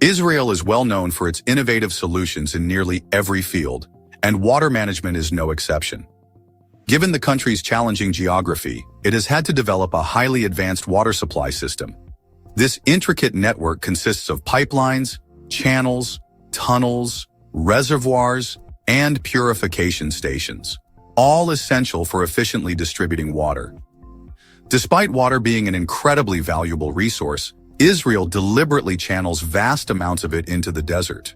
Israel is well known for its innovative solutions in nearly every field, and water management is no exception. Given the country's challenging geography, it has had to develop a highly advanced water supply system. This intricate network consists of pipelines, channels, tunnels, reservoirs, and purification stations, all essential for efficiently distributing water. Despite water being an incredibly valuable resource, Israel deliberately channels vast amounts of it into the desert.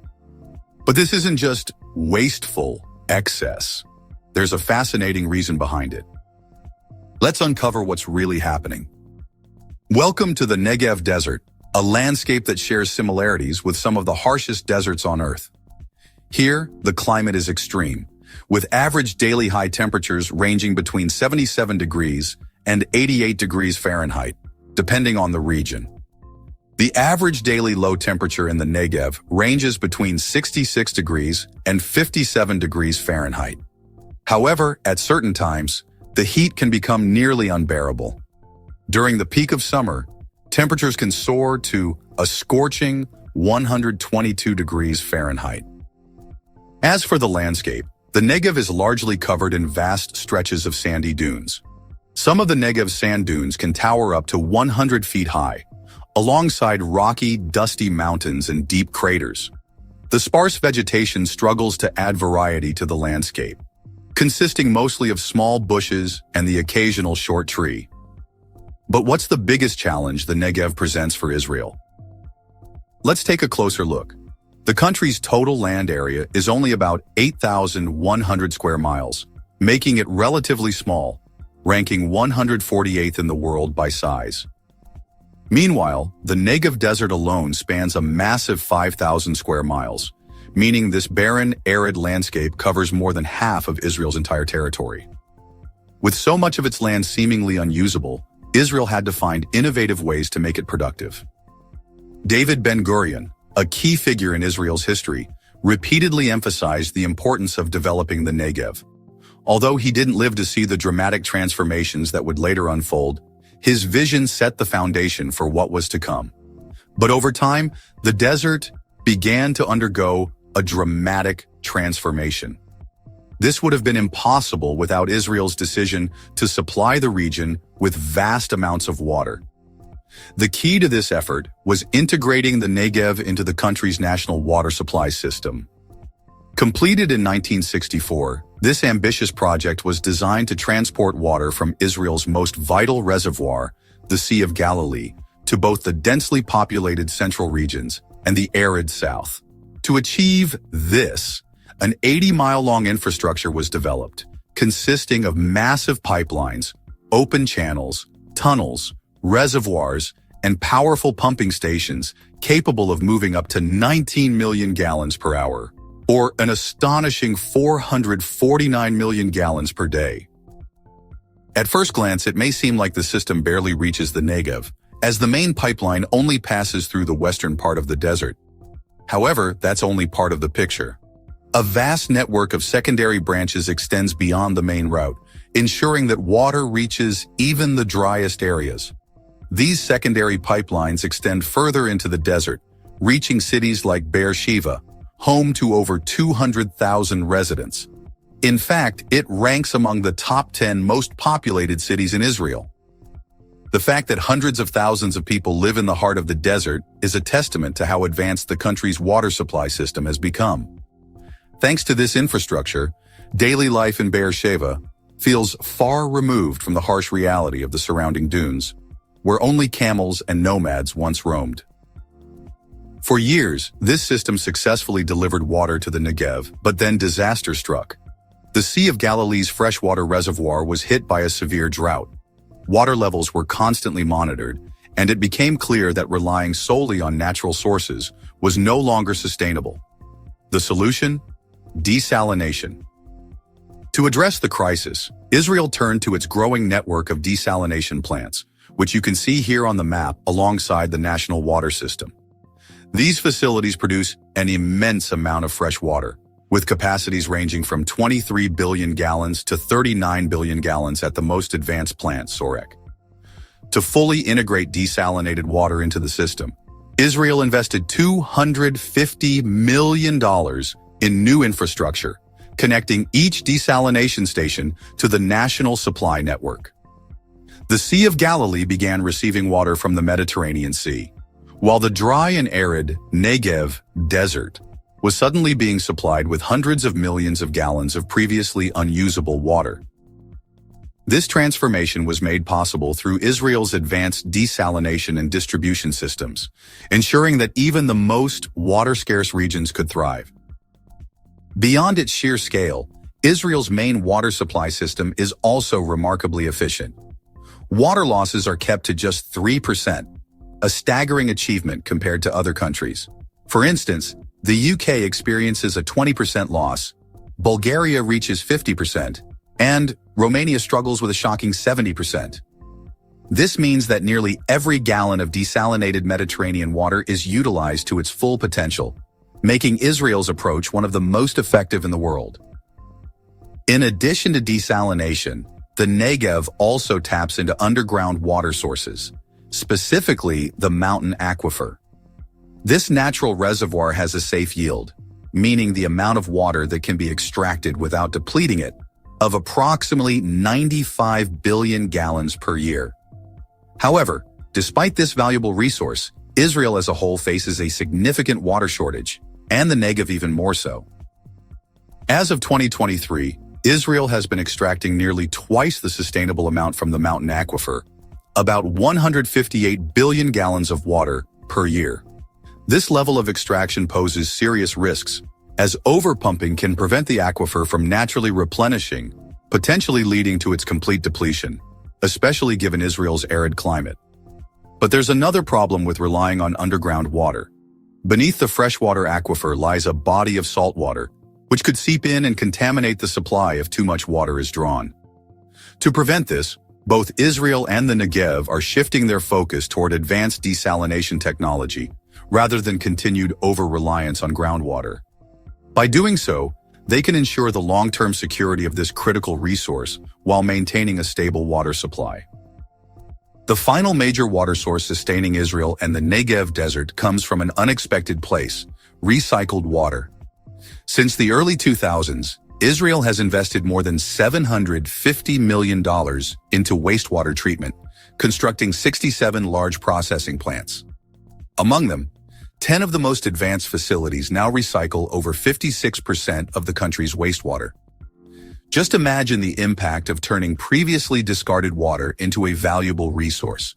But this isn't just wasteful excess. There's a fascinating reason behind it. Let's uncover what's really happening. Welcome to the Negev Desert, a landscape that shares similarities with some of the harshest deserts on Earth. Here, the climate is extreme, with average daily high temperatures ranging between 77 degrees and 88 degrees Fahrenheit, depending on the region. The average daily low temperature in the Negev ranges between 66 degrees and 57 degrees Fahrenheit. However, at certain times, the heat can become nearly unbearable. During the peak of summer, temperatures can soar to a scorching 122 degrees Fahrenheit. As for the landscape, the Negev is largely covered in vast stretches of sandy dunes. Some of the Negev's sand dunes can tower up to 100 feet high, alongside rocky, dusty mountains and deep craters. The sparse vegetation struggles to add variety to the landscape, consisting mostly of small bushes and the occasional short tree. But what's the biggest challenge the Negev presents for Israel? Let's take a closer look. The country's total land area is only about 8,100 square miles, making it relatively small, ranking 148th in the world by size. Meanwhile, the Negev Desert alone spans a massive 5,000 square miles, meaning this barren, arid landscape covers more than half of Israel's entire territory. With so much of its land seemingly unusable, Israel had to find innovative ways to make it productive. David Ben-Gurion, a key figure in Israel's history, repeatedly emphasized the importance of developing the Negev. Although he didn't live to see the dramatic transformations that would later unfold, his vision set the foundation for what was to come. But over time, the desert began to undergo a dramatic transformation. This would have been impossible without Israel's decision to supply the region with vast amounts of water. The key to this effort was integrating the Negev into the country's national water supply system. Completed in 1964, this ambitious project was designed to transport water from Israel's most vital reservoir, the Sea of Galilee, to both the densely populated central regions and the arid south. To achieve this, an 80-mile-long infrastructure was developed, consisting of massive pipelines, open channels, tunnels, reservoirs, and powerful pumping stations capable of moving up to 19 million gallons per hour, or an astonishing 449 million gallons per day. At first glance, it may seem like the system barely reaches the Negev, as the main pipeline only passes through the western part of the desert. However, that's only part of the picture. A vast network of secondary branches extends beyond the main route, ensuring that water reaches even the driest areas. These secondary pipelines extend further into the desert, reaching cities like Beersheba, home to over 200,000 residents. In fact, it ranks among the top 10 most populated cities in Israel. The fact that hundreds of thousands of people live in the heart of the desert is a testament to how advanced the country's water supply system has become. Thanks to this infrastructure, daily life in Beersheba feels far removed from the harsh reality of the surrounding dunes, where only camels and nomads once roamed. For years, this system successfully delivered water to the Negev, but then disaster struck. The Sea of Galilee's freshwater reservoir was hit by a severe drought. Water levels were constantly monitored, and it became clear that relying solely on natural sources was no longer sustainable. The solution? Desalination. To address the crisis, Israel turned to its growing network of desalination plants, which you can see here on the map alongside the national water system. These facilities produce an immense amount of fresh water, with capacities ranging from 23 billion gallons to 39 billion gallons at the most advanced plant, Sorek. To fully integrate desalinated water into the system, Israel invested $250 million in new infrastructure, connecting each desalination station to the national supply network. The Sea of Galilee began receiving water from the Mediterranean Sea, while the dry and arid Negev desert was suddenly being supplied with hundreds of millions of gallons of previously unusable water. This transformation was made possible through Israel's advanced desalination and distribution systems, ensuring that even the most water-scarce regions could thrive. Beyond its sheer scale, Israel's main water supply system is also remarkably efficient. Water losses are kept to just 3%, a staggering achievement compared to other countries. For instance, the UK experiences a 20% loss, Bulgaria reaches 50%, and Romania struggles with a shocking 70%. This means that nearly every gallon of desalinated Mediterranean water is utilized to its full potential, making Israel's approach one of the most effective in the world. In addition to desalination, the Negev also taps into underground water sources, specifically the mountain aquifer. This natural reservoir has a safe yield, meaning the amount of water that can be extracted without depleting it, of approximately 95 billion gallons per year. However, despite this valuable resource, Israel as a whole faces a significant water shortage, and the Negev even more so. As of 2023, Israel has been extracting nearly twice the sustainable amount from the mountain aquifer, about 158 billion gallons of water per year. This level of extraction poses serious risks, as overpumping can prevent the aquifer from naturally replenishing, potentially leading to its complete depletion, especially given Israel's arid climate. But there's another problem with relying on underground water. Beneath the freshwater aquifer lies a body of salt water, which could seep in and contaminate the supply if too much water is drawn. To prevent this, both Israel and the Negev are shifting their focus toward advanced desalination technology, rather than continued over-reliance on groundwater. By doing so, they can ensure the long-term security of this critical resource while maintaining a stable water supply. The final major water source sustaining Israel and the Negev desert comes from an unexpected place: recycled water. Since the early 2000s, Israel has invested more than $750 million into wastewater treatment, constructing 67 large processing plants. Among them, 10 of the most advanced facilities now recycle over 56% of the country's wastewater. Just imagine the impact of turning previously discarded water into a valuable resource.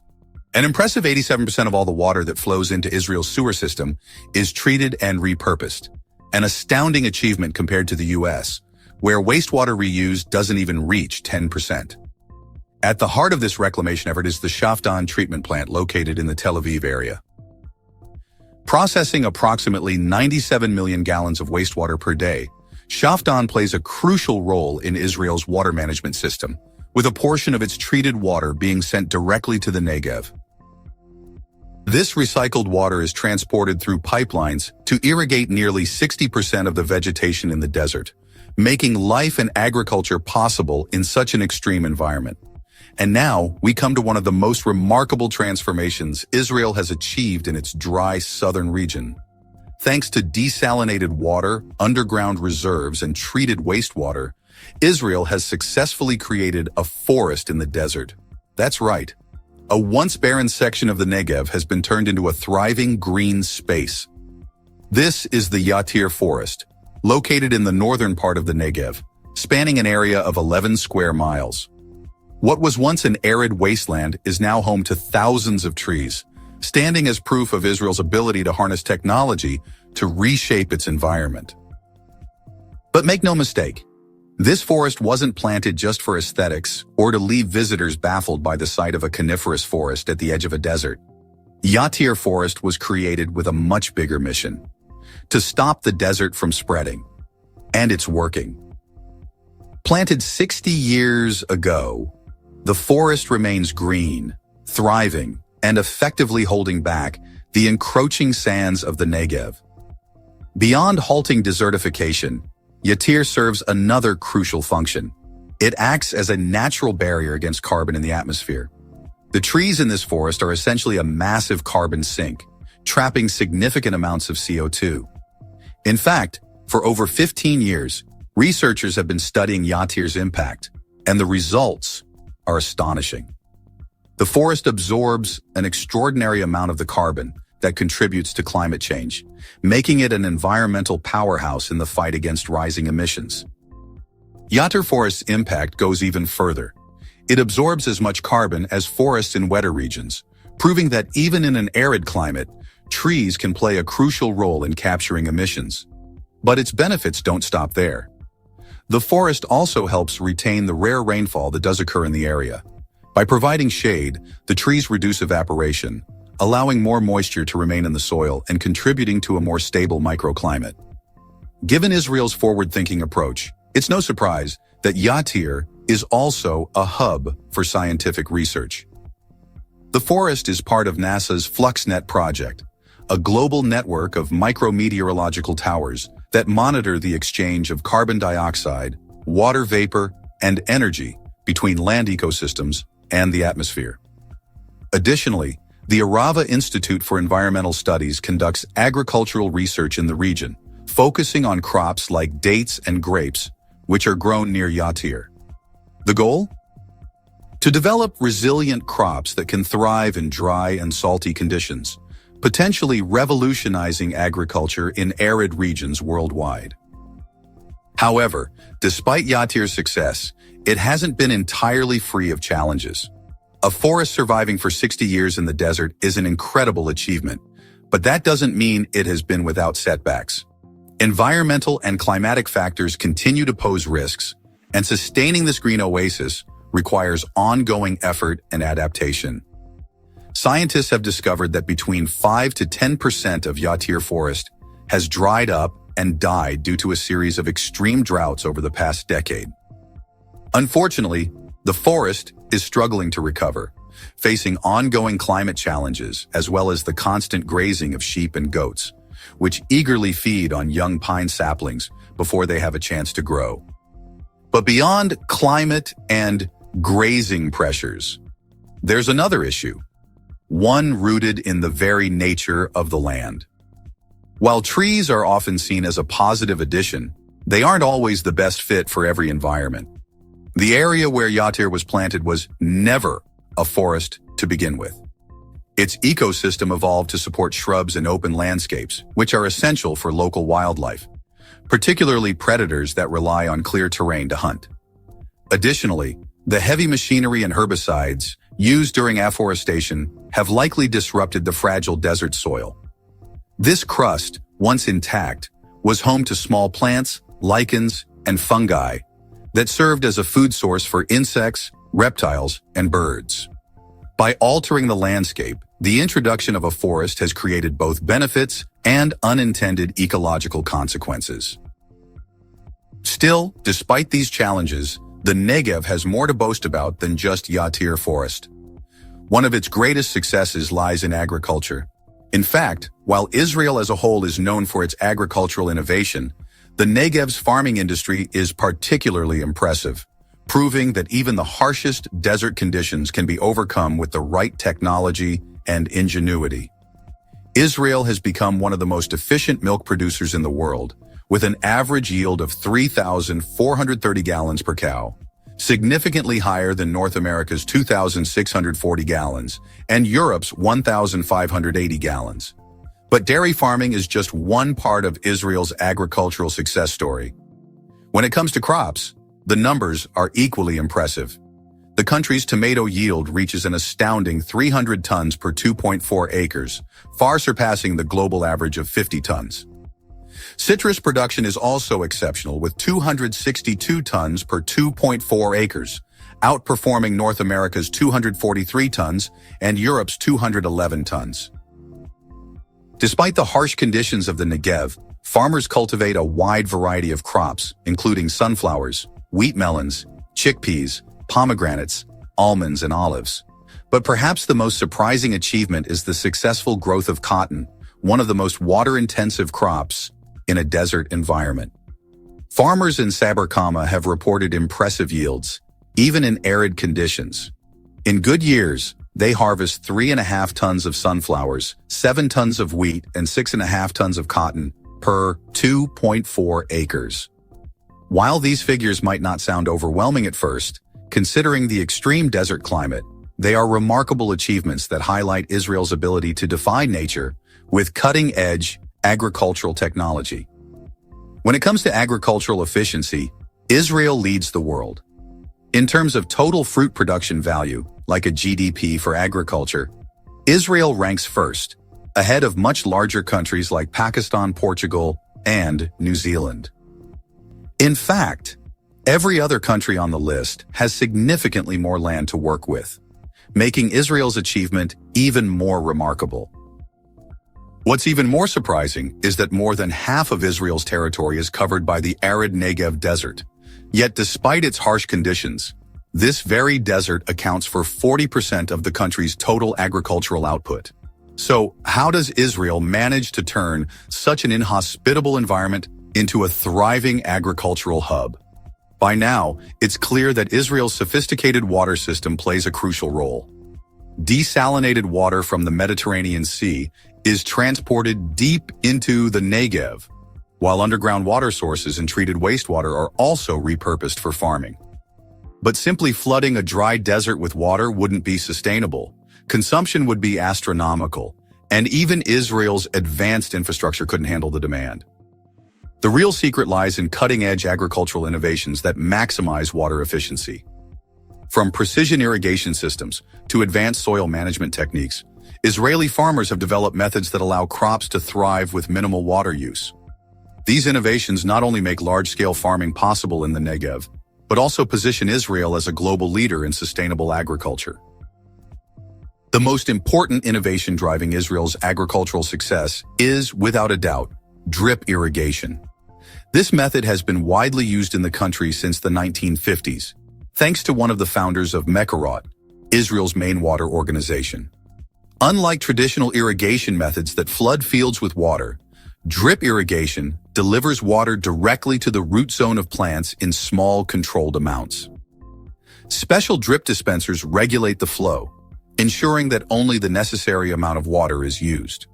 An impressive 87% of all the water that flows into Israel's sewer system is treated and repurposed, an astounding achievement compared to the US, where wastewater reuse doesn't even reach 10%. At the heart of this reclamation effort is the Shafdan treatment plant located in the Tel Aviv area. Processing approximately 97 million gallons of wastewater per day, Shafdan plays a crucial role in Israel's water management system, with a portion of its treated water being sent directly to the Negev. This recycled water is transported through pipelines to irrigate nearly 60% of the vegetation in the desert, making life and agriculture possible in such an extreme environment. And now, we come to one of the most remarkable transformations Israel has achieved in its dry southern region. Thanks to desalinated water, underground reserves, and treated wastewater, Israel has successfully created a forest in the desert. That's right. A once barren section of the Negev has been turned into a thriving green space. This is the Yatir Forest, located in the northern part of the Negev, spanning an area of 11 square miles. What was once an arid wasteland is now home to thousands of trees, standing as proof of Israel's ability to harness technology to reshape its environment. But make no mistake, this forest wasn't planted just for aesthetics or to leave visitors baffled by the sight of a coniferous forest at the edge of a desert. Yatir Forest was created with a much bigger mission: to stop the desert from spreading. And it's working. Planted 60 years ago, the forest remains green, thriving, and effectively holding back the encroaching sands of the Negev. Beyond halting desertification, Yatir serves another crucial function. It acts as a natural barrier against carbon in the atmosphere. The trees in this forest are essentially a massive carbon sink, trapping significant amounts of CO2. In fact, for over 15 years, researchers have been studying Yatir's impact, and the results are astonishing. The forest absorbs an extraordinary amount of the carbon that contributes to climate change, making it an environmental powerhouse in the fight against rising emissions. Yatir forest's impact goes even further. It absorbs as much carbon as forests in wetter regions, proving that even in an arid climate, trees can play a crucial role in capturing emissions. But its benefits don't stop there. The forest also helps retain the rare rainfall that does occur in the area. By providing shade, the trees reduce evaporation, allowing more moisture to remain in the soil and contributing to a more stable microclimate. Given Israel's forward-thinking approach, it's no surprise that Yatir is also a hub for scientific research. The forest is part of NASA's FluxNet project, a global network of micrometeorological towers that monitor the exchange of carbon dioxide, water vapor, and energy between land ecosystems and the atmosphere. Additionally, the Arava Institute for Environmental Studies conducts agricultural research in the region, focusing on crops like dates and grapes, which are grown near Yatir. The goal? To develop resilient crops that can thrive in dry and salty conditions, potentially revolutionizing agriculture in arid regions worldwide. However, despite Yatir's success, it hasn't been entirely free of challenges. A forest surviving for 60 years in the desert is an incredible achievement, but that doesn't mean it has been without setbacks. Environmental and climatic factors continue to pose risks, and sustaining this green oasis requires ongoing effort and adaptation. Scientists have discovered that between 5 to 10% of Yatir forest has dried up and died due to a series of extreme droughts over the past decade. Unfortunately, the forest is struggling to recover, facing ongoing climate challenges as well as the constant grazing of sheep and goats, which eagerly feed on young pine saplings before they have a chance to grow. But beyond climate and grazing pressures, there's another issue, one rooted in the very nature of the land. While trees are often seen as a positive addition, they aren't always the best fit for every environment. The area where Yatir was planted was never a forest to begin with. Its ecosystem evolved to support shrubs and open landscapes, which are essential for local wildlife, particularly predators that rely on clear terrain to hunt. Additionally, the heavy machinery and herbicides used during afforestation have likely disrupted the fragile desert soil. This crust, once intact, was home to small plants, lichens, and fungi that served as a food source for insects, reptiles, and birds. By altering the landscape, the introduction of a forest has created both benefits and unintended ecological consequences. Still, despite these challenges, the Negev has more to boast about than just Yatir forest. One of its greatest successes lies in agriculture. In fact, while Israel as a whole is known for its agricultural innovation, the Negev's farming industry is particularly impressive, proving that even the harshest desert conditions can be overcome with the right technology and ingenuity. Israel has become one of the most efficient milk producers in the world, with an average yield of 3,430 gallons per cow, significantly higher than North America's 2,640 gallons and Europe's 1,580 gallons. But dairy farming is just one part of Israel's agricultural success story. When it comes to crops, the numbers are equally impressive. The country's tomato yield reaches an astounding 300 tons per 2.4 acres, far surpassing the global average of 50 tons. Citrus production is also exceptional, with 262 tons per 2.4 acres, outperforming North America's 243 tons and Europe's 211 tons. Despite the harsh conditions of the Negev, farmers cultivate a wide variety of crops, including sunflowers, wheat melons, chickpeas, pomegranates, almonds, and olives. But perhaps the most surprising achievement is the successful growth of cotton, one of the most water-intensive crops in a desert environment. Farmers in Sabarkama have reported impressive yields, even in arid conditions. In good years, They harvest 3.5 tons of sunflowers, 7 tons of wheat, and 6.5 tons of cotton per 2.4 acres. While these figures might not sound overwhelming at first, considering the extreme desert climate, they are remarkable achievements that highlight Israel's ability to defy nature with cutting-edge agricultural technology. When it comes to agricultural efficiency, Israel leads the world. In terms of total fruit production value, like a GDP for agriculture, Israel ranks first, ahead of much larger countries like Pakistan, Portugal, and New Zealand. In fact, every other country on the list has significantly more land to work with, making Israel's achievement even more remarkable. What's even more surprising is that more than half of Israel's territory is covered by the arid Negev desert. Yet despite its harsh conditions, this very desert accounts for 40% of the country's total agricultural output. So how does Israel manage to turn such an inhospitable environment into a thriving agricultural hub? By now, it's clear that Israel's sophisticated water system plays a crucial role. Desalinated water from the Mediterranean Sea is transported deep into the Negev, while underground water sources and treated wastewater are also repurposed for farming. But simply flooding a dry desert with water wouldn't be sustainable. Consumption would be astronomical, and even Israel's advanced infrastructure couldn't handle the demand. The real secret lies in cutting-edge agricultural innovations that maximize water efficiency. From precision irrigation systems to advanced soil management techniques, Israeli farmers have developed methods that allow crops to thrive with minimal water use. These innovations not only make large-scale farming possible in the Negev, but also position Israel as a global leader in sustainable agriculture. The most important innovation driving Israel's agricultural success is, without a doubt, drip irrigation. This method has been widely used in the country since the 1950s, thanks to one of the founders of Mekorot, Israel's main water organization. Unlike traditional irrigation methods that flood fields with water, drip irrigation delivers water directly to the root zone of plants in small, controlled amounts. Special drip dispensers regulate the flow, ensuring that only the necessary amount of water is used.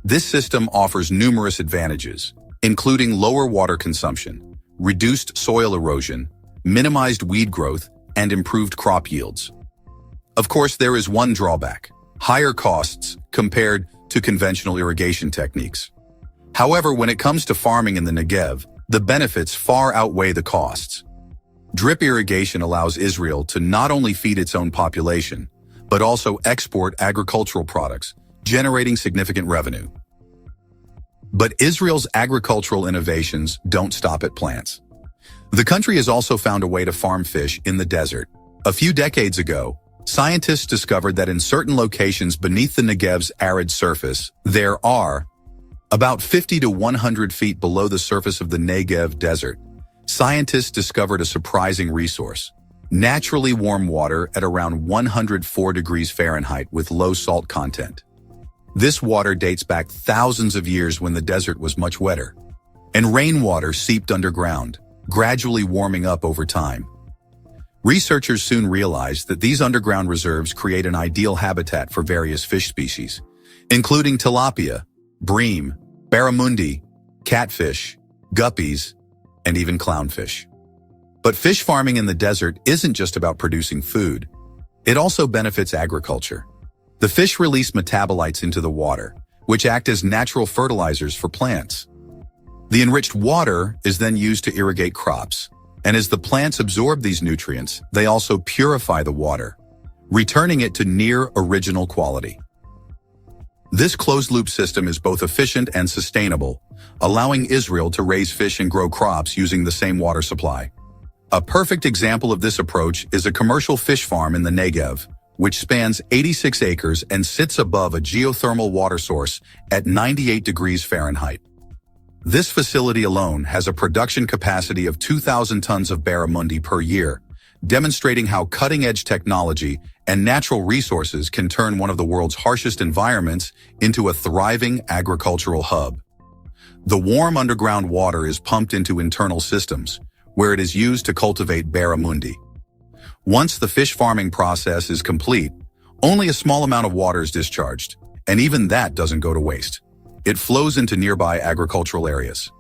This system offers numerous advantages, including lower water consumption, reduced soil erosion, minimized weed growth, and improved crop yields. Of course, there is one drawback: higher costs compared to conventional irrigation techniques. However, when it comes to farming in the Negev, the benefits far outweigh the costs. Drip irrigation allows Israel to not only feed its own population, but also export agricultural products, generating significant revenue. But Israel's agricultural innovations don't stop at plants. The country has also found a way to farm fish in the desert. A few decades ago, scientists discovered that in certain locations beneath the Negev's arid surface, there are about 50 to 100 feet below the surface of the Negev desert, scientists discovered a surprising resource: naturally warm water at around 104 degrees Fahrenheit with low salt content. This water dates back thousands of years when the desert was much wetter, and rainwater seeped underground, gradually warming up over time. Researchers soon realized that these underground reserves create an ideal habitat for various fish species, including tilapia, bream, barramundi, catfish, guppies, and even clownfish. But fish farming in the desert isn't just about producing food. It also benefits agriculture. The fish release metabolites into the water, which act as natural fertilizers for plants. The enriched water is then used to irrigate crops, and as the plants absorb these nutrients, they also purify the water, returning it to near original quality. This closed-loop system is both efficient and sustainable, allowing Israel to raise fish and grow crops using the same water supply. A perfect example of this approach is a commercial fish farm in the Negev, which spans 86 acres and sits above a geothermal water source at 98 degrees Fahrenheit. This facility alone has a production capacity of 2,000 tons of barramundi per year, demonstrating how cutting-edge technology and natural resources can turn one of the world's harshest environments into a thriving agricultural hub. The warm underground water is pumped into internal systems, where it is used to cultivate barramundi. Once the fish farming process is complete, Only a small amount of water is discharged, and even that doesn't go to waste. It flows into nearby agricultural areas.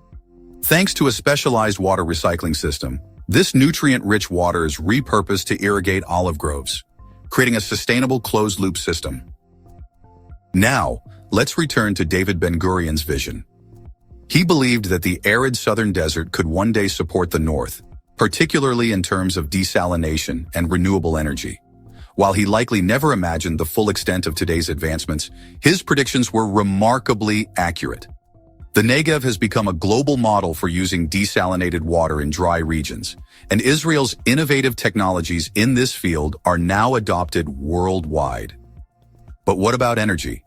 Thanks to a specialized water recycling system, this nutrient-rich water is repurposed to irrigate olive groves, creating a sustainable closed-loop system. Now, let's return to David Ben-Gurion's vision. He believed that the arid southern desert could one day support the north, particularly in terms of desalination and renewable energy. While he likely never imagined the full extent of today's advancements, his predictions were remarkably accurate. The Negev has become a global model for using desalinated water in dry regions, and Israel's innovative technologies in this field are now adopted worldwide. But what about energy?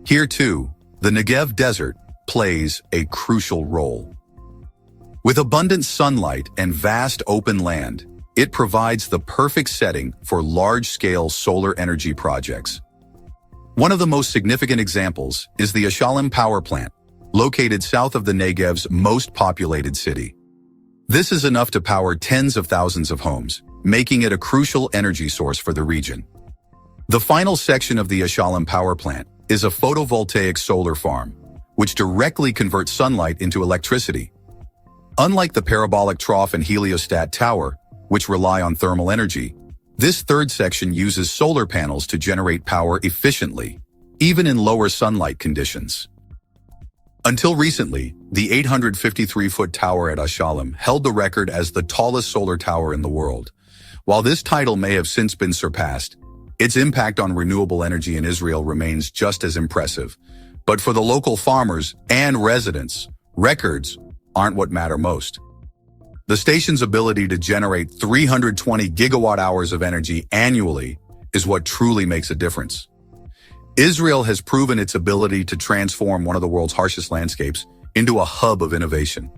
Here too, the Negev desert plays a crucial role. With abundant sunlight and vast open land, it provides the perfect setting for large-scale solar energy projects. One of the most significant examples is the Xtreme power plant, located south of the Negev's most populated city. This is enough to power tens of thousands of homes, making it a crucial energy source for the region. The final section of the Xtreme power plant is a photovoltaic solar farm, which directly converts sunlight into electricity. Unlike the parabolic trough and heliostat tower, which rely on thermal energy, this third section uses solar panels to generate power efficiently, even in lower sunlight conditions. Until recently, the 853-foot tower at Xtreme held the record as the tallest solar tower in the world. While this title may have since been surpassed, its impact on renewable energy in Israel remains just as impressive. But for the local farmers and residents, records aren't what matter most. The station's ability to generate 320 gigawatt hours of energy annually is what truly makes a difference. Israel has proven its ability to transform one of the world's harshest landscapes into a hub of innovation.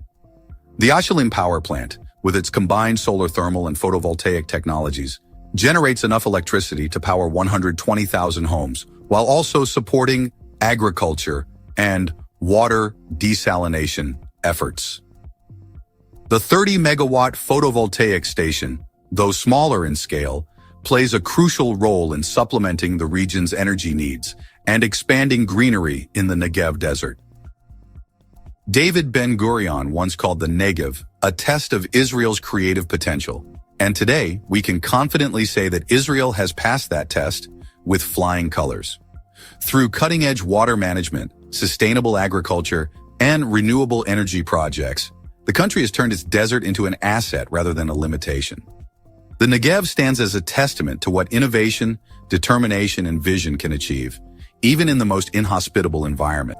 The Xtreme power plant, with its combined solar thermal and photovoltaic technologies, generates enough electricity to power 120,000 homes, while also supporting agriculture and water desalination efforts. The 30-megawatt photovoltaic station, though smaller in scale, plays a crucial role in supplementing the region's energy needs and expanding greenery in the Negev desert. David Ben-Gurion once called the Negev a test of Israel's creative potential, and today we can confidently say that Israel has passed that test with flying colors. Through cutting-edge water management, sustainable agriculture, and renewable energy projects, the country has turned its desert into an asset rather than a limitation. The Negev stands as a testament to what innovation, determination, and vision can achieve, even in the most inhospitable environment.